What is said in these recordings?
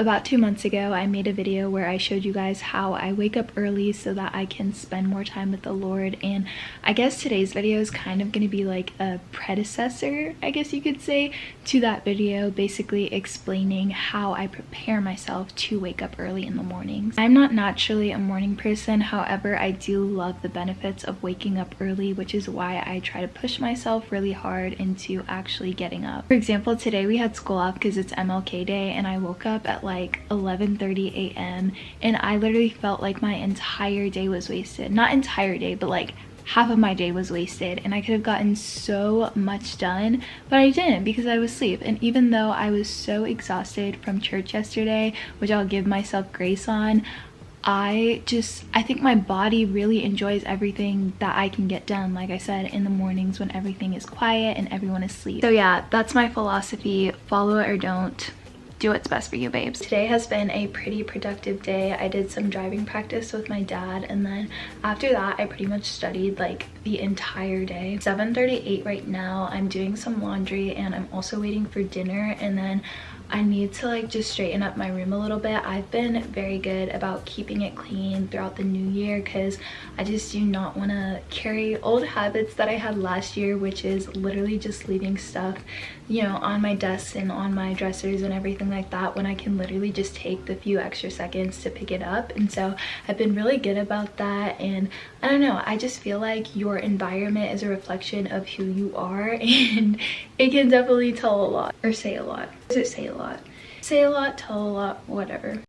about 2 months ago, I made a video where I showed you guys how I wake up early so that I can spend more time with the Lord, and I guess today's video is kind of going to be like a predecessor, I guess you could say, to that video, basically explaining how I prepare myself to wake up early in the mornings. I'm not naturally a morning person, however, I do love the benefits of waking up early, which is why I try to push myself really hard into actually getting up. For example, today we had school off because it's MLK Day, and I woke up at like 11:30 a.m. and I literally felt like my entire day was wasted. Not entire day, but like half of my day was wasted, and I could have gotten so much done, but I didn't because I was asleep. And even though I was so exhausted from church yesterday, which I'll give myself grace on, I think my body really enjoys everything that I can get done, like I said, in the mornings when everything is quiet and everyone is asleep. So yeah, that's my philosophy. Follow it or don't. Do what's best for you, babes. Today has been a pretty productive day. I did some driving practice with my dad, and then after that I pretty much studied like the entire day. 7:38 right now. I'm doing some laundry and I'm also waiting for dinner, and then I need to like just straighten up my room a little bit. I've been very good about keeping it clean throughout the new year because I just do not want to carry old habits that I had last year, which is literally just leaving stuff, you know, on my desk and on my dressers and everything like that, when I can literally just take the few extra seconds to pick it up. And so I've been really good about that, and I don't know, I just feel like your environment is a reflection of who you are, and it can definitely tell a lot, or say a lot. Does it say a lot? Say a lot, tell a lot, whatever.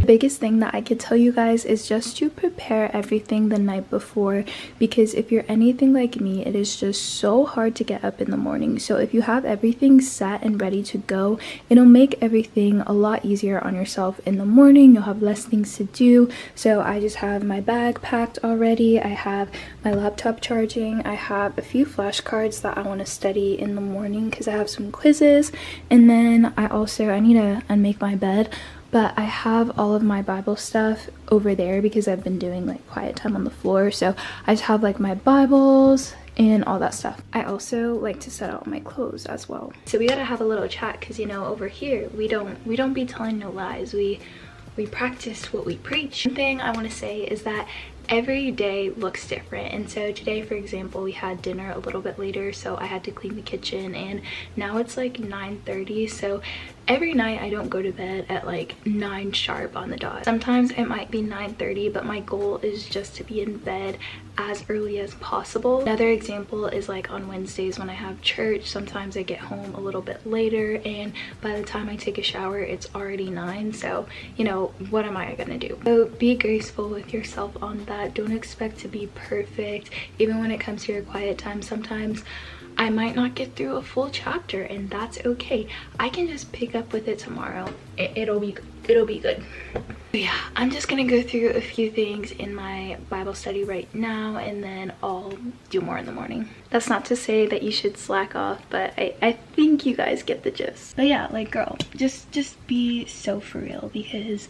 Biggest thing that I could tell you guys is just to prepare everything the night before, because if you're anything like me, it is just so hard to get up in the morning. So if you have everything set and ready to go, it'll make everything a lot easier on yourself in the morning. You'll have less things to do. So I just have my bag packed already. I have my laptop charging. I have a few flashcards that I want to study in the morning because I have some quizzes, and then I need to unmake my bed. But I have all of my Bible stuff over there because I've been doing like quiet time on the floor. So I just have like my Bibles and all that stuff. I also like to set out my clothes as well. So we gotta have a little chat because, you know, over here we don't be telling no lies. We practice what we preach. One thing I want to say is that every day looks different, and so today, for example, we had dinner a little bit later, so I had to clean the kitchen, and now it's like 9:30. So every night I don't go to bed at like 9 sharp on the dot. Sometimes it might be 9:30, but my goal is just to be in bed as early as possible. Another example is like on Wednesdays when I have church, sometimes I get home a little bit later, and by the time I take a shower it's already 9. So, you know, what am I gonna do? So be graceful with yourself on that. Don't expect to be perfect. Even when it comes to your quiet time, sometimes I might not get through a full chapter, and that's okay. I can just pick up with it tomorrow. It'll be good. But yeah, I'm just gonna go through a few things in my Bible study right now, and then I'll do more in the morning. That's not to say that you should slack off, but I think you guys get the gist. But yeah, like, girl, just be so for real, because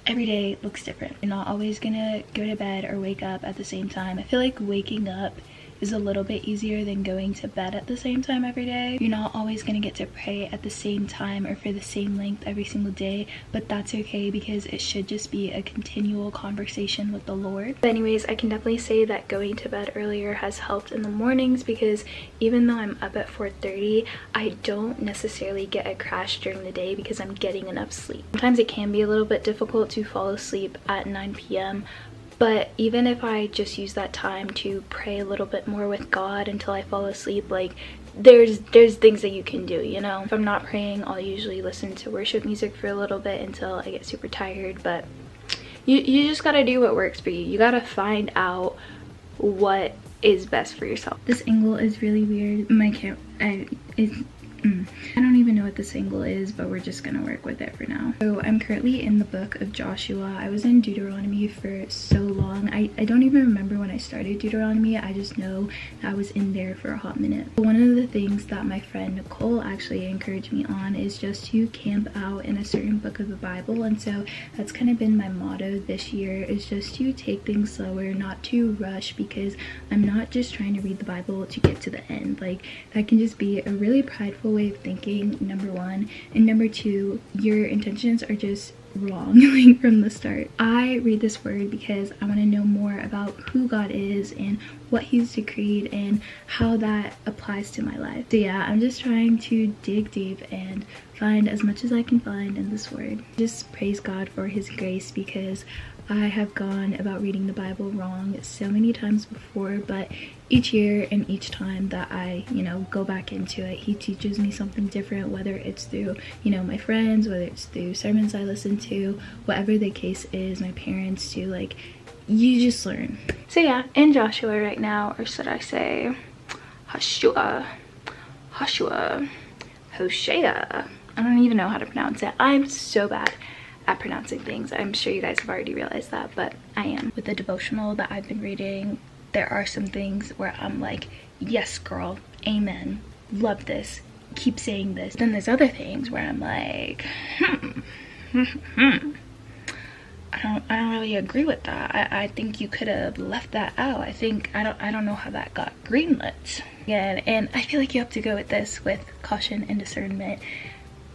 every day looks different. You're not always gonna go to bed or wake up at the same time. I feel like waking up is a little bit easier than going to bed at the same time every day. You're not always gonna get to pray at the same time or for the same length every single day, but that's okay because it should just be a continual conversation with the Lord. But anyways, I can definitely say that going to bed earlier has helped in the mornings, because even though I'm up at 4:30, I don't necessarily get a crash during the day because I'm getting enough sleep. Sometimes it can be a little bit difficult to fall asleep at 9 p.m. But even if I just use that time to pray a little bit more with God until I fall asleep, like, there's things that you can do, you know? If I'm not praying, I'll usually listen to worship music for a little bit until I get super tired. But you just gotta do what works for you. You gotta find out what is best for yourself. This angle is really weird. My camera, I don't even know what this angle is, but we're just gonna work with it for now. So I'm currently in the book of Joshua. I was in Deuteronomy for so long. I don't even remember when I started Deuteronomy. I just know I was in there for a hot minute. One of the things that my friend Nicole actually encouraged me on is just to camp out in a certain book of the Bible, and so that's kind of been my motto this year, is just to take things slower, not to rush, because I'm not just trying to read the Bible to get to the end. Like, that can just be a really prideful way of thinking, number one, and number two, your intentions are just wrong like from the start. I read this word because I want to know more about who God is and what he's decreed and how that applies to my life. So yeah, I'm just trying to dig deep and find as much as I can find in this word. Just praise God for his grace, because I have gone about reading the Bible wrong so many times before, but each year and each time that I, go back into it, he teaches me something different, whether it's through, my friends, whether it's through sermons I listen to, whatever the case is, my parents too, like, you just learn. So yeah, in Joshua right now, or should I say Hosea. I don't even know how to pronounce it. I'm so bad at pronouncing things. I'm sure you guys have already realized that, but I am. With the devotional that I've been reading, there are some things where I'm like, yes girl, amen, love this, keep saying this. Then there's other things where I'm like, I don't really agree with that. I think you could have left that out. I don't know how that got greenlit. Yeah, and I feel like you have to go with this with caution and discernment.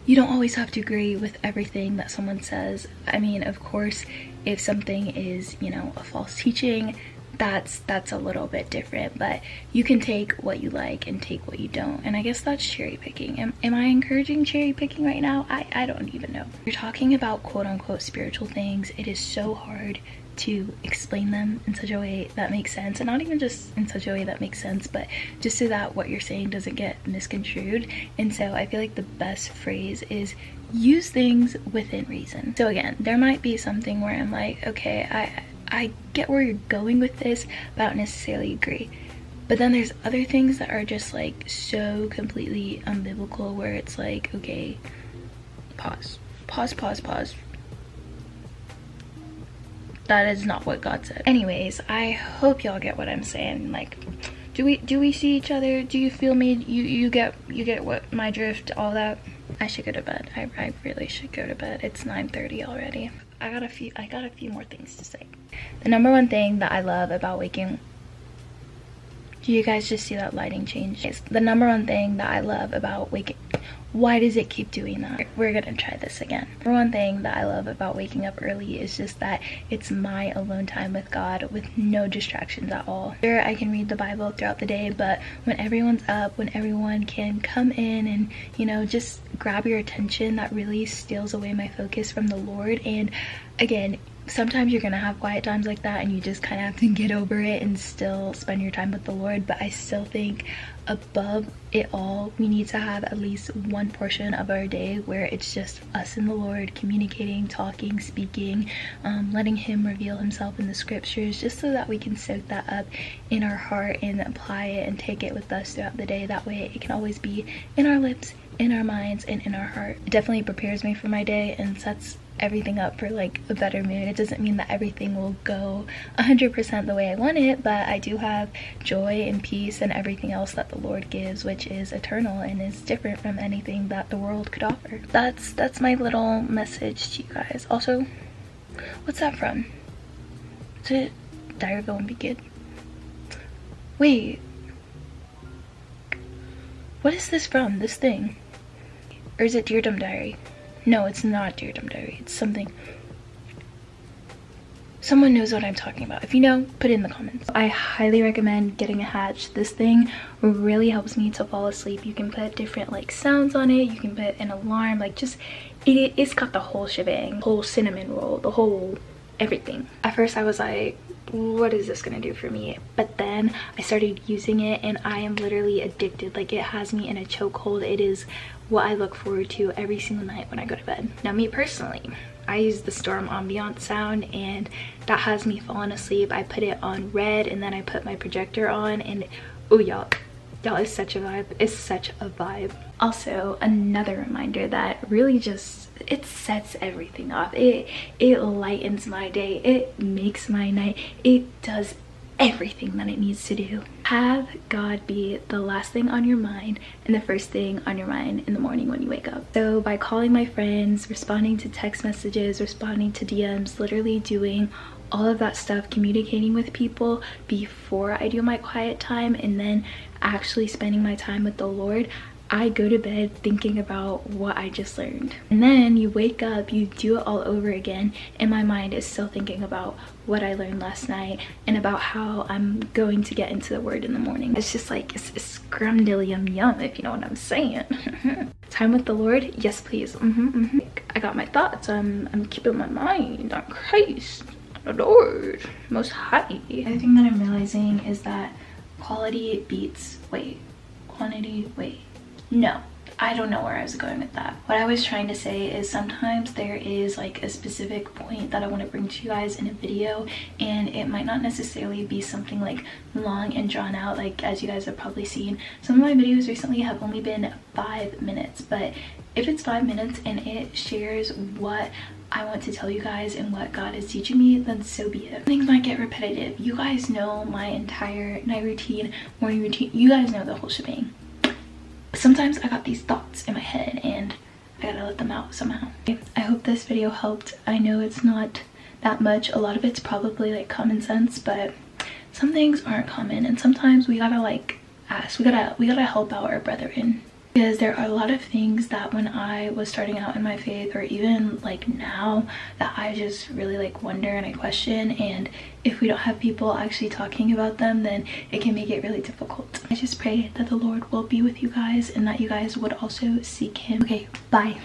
You don't always have to agree with everything that someone says. I mean, of course, if something is, a false teaching, that's a little bit different, but you can take what you like and take what you don't. And I guess that's cherry picking. Am I encouraging cherry picking right now? I don't even know. You're talking about quote unquote spiritual things. It is so hard to explain them in such a way that makes sense, and not even just in such a way that makes sense, but just so that what you're saying doesn't get misconstrued. And so I feel like the best phrase is use things within reason. So again, there might be something where I'm like, okay, I get where you're going with this, but I don't necessarily agree. But then there's other things that are just like so completely unbiblical, where it's like, okay, pause. That is not what God said. Anyways, I hope y'all get what I'm saying. Like, do we see each other? Do you feel me? You get what my drift, all that? I should go to bed. I really should go to bed. It's 9:30 already. I got a few more things to say. The number one thing that I love about waking, do you guys just see that lighting change? The number one thing that I love about waking, why does it keep doing that? We're gonna try this again. The one thing that I love about waking up early is just that it's my alone time with God with no distractions at all. Sure, I can read the Bible throughout the day, but when everyone's up, when everyone can come in and, just grab your attention, that really steals away my focus from the Lord. And again, sometimes you're gonna have quiet times like that, and you just kind of have to get over it and still spend your time with the Lord. But I still think above it all, we need to have at least one portion of our day where it's just us and the Lord, communicating, talking, speaking, letting him reveal himself in the scriptures, just so that we can soak that up in our heart and apply it and take it with us throughout the day. That way it can always be in our lips, in our minds, and in our heart. It definitely prepares me for my day and sets everything up for like a better mood. It doesn't mean that everything will go 100% the way I want it, but I do have joy and peace and everything else that the Lord gives, which is eternal and is different from anything that the world could offer. That's my little message to you guys. Also, what's that from? Is it Diary of a Wimpy Kid? Wait, what is this from? This thing? Or is it Dear Dumb Diary? No, it's not Dear Dumb Diary. It's something. Someone knows what I'm talking about. If you know, put it in the comments. I highly recommend getting a Hatch. This thing really helps me to fall asleep. You can put different like sounds on it. You can put an alarm, like just, it's got the whole shebang, whole cinnamon roll, the whole everything. At first I was like, what is this gonna do for me? But then I started using it and I am literally addicted. Like, it has me in a chokehold. It is what I look forward to every single night when I go to bed. Now, me personally, I use the storm ambiance sound, and that has me falling asleep. I put it on red, and then I put my projector on, and oh y'all, it's such a vibe. It's such a vibe. Also, another reminder that really just, it sets everything off. It lightens my day, it makes my night, it does everything that it needs to do. Have God be the last thing on your mind and the first thing on your mind in the morning when you wake up. So by calling my friends, responding to text messages, responding to DMs, literally doing all of that stuff, communicating with people before I do my quiet time, and then actually spending my time with the Lord, I go to bed thinking about what I just learned. And then you wake up, you do it all over again, and my mind is still thinking about what I learned last night and about how I'm going to get into the word in the morning. It's just like, it's scrumdiddly yum, if you know what I'm saying. Time with the Lord, yes please. I got my thoughts, I'm keeping my mind on Christ, the Lord Most High. The other thing that I'm realizing is that quality beats quantity. No, I don't know where I was going with that. What I was trying to say is sometimes there is like a specific point that I want to bring to you guys in a video, and it might not necessarily be something like long and drawn out, like as you guys have probably seen. Some of my videos recently have only been 5 minutes, but if it's 5 minutes and it shares what I want to tell you guys and what God is teaching me, then so be it. Things might get repetitive. You guys know my entire night routine, morning routine. You guys know the whole shebang. Sometimes I got these thoughts in my head and I gotta let them out somehow. I hope this video helped. I know it's not that much. A lot of it's probably like common sense, but some things aren't common, and sometimes we gotta like ask. We gotta help out our brethren. Because there are a lot of things that when I was starting out in my faith, or even like now, that I just really like wonder and I question, and if we don't have people actually talking about them, then it can make it really difficult. I just pray that the Lord will be with you guys and that you guys would also seek him. Okay, bye.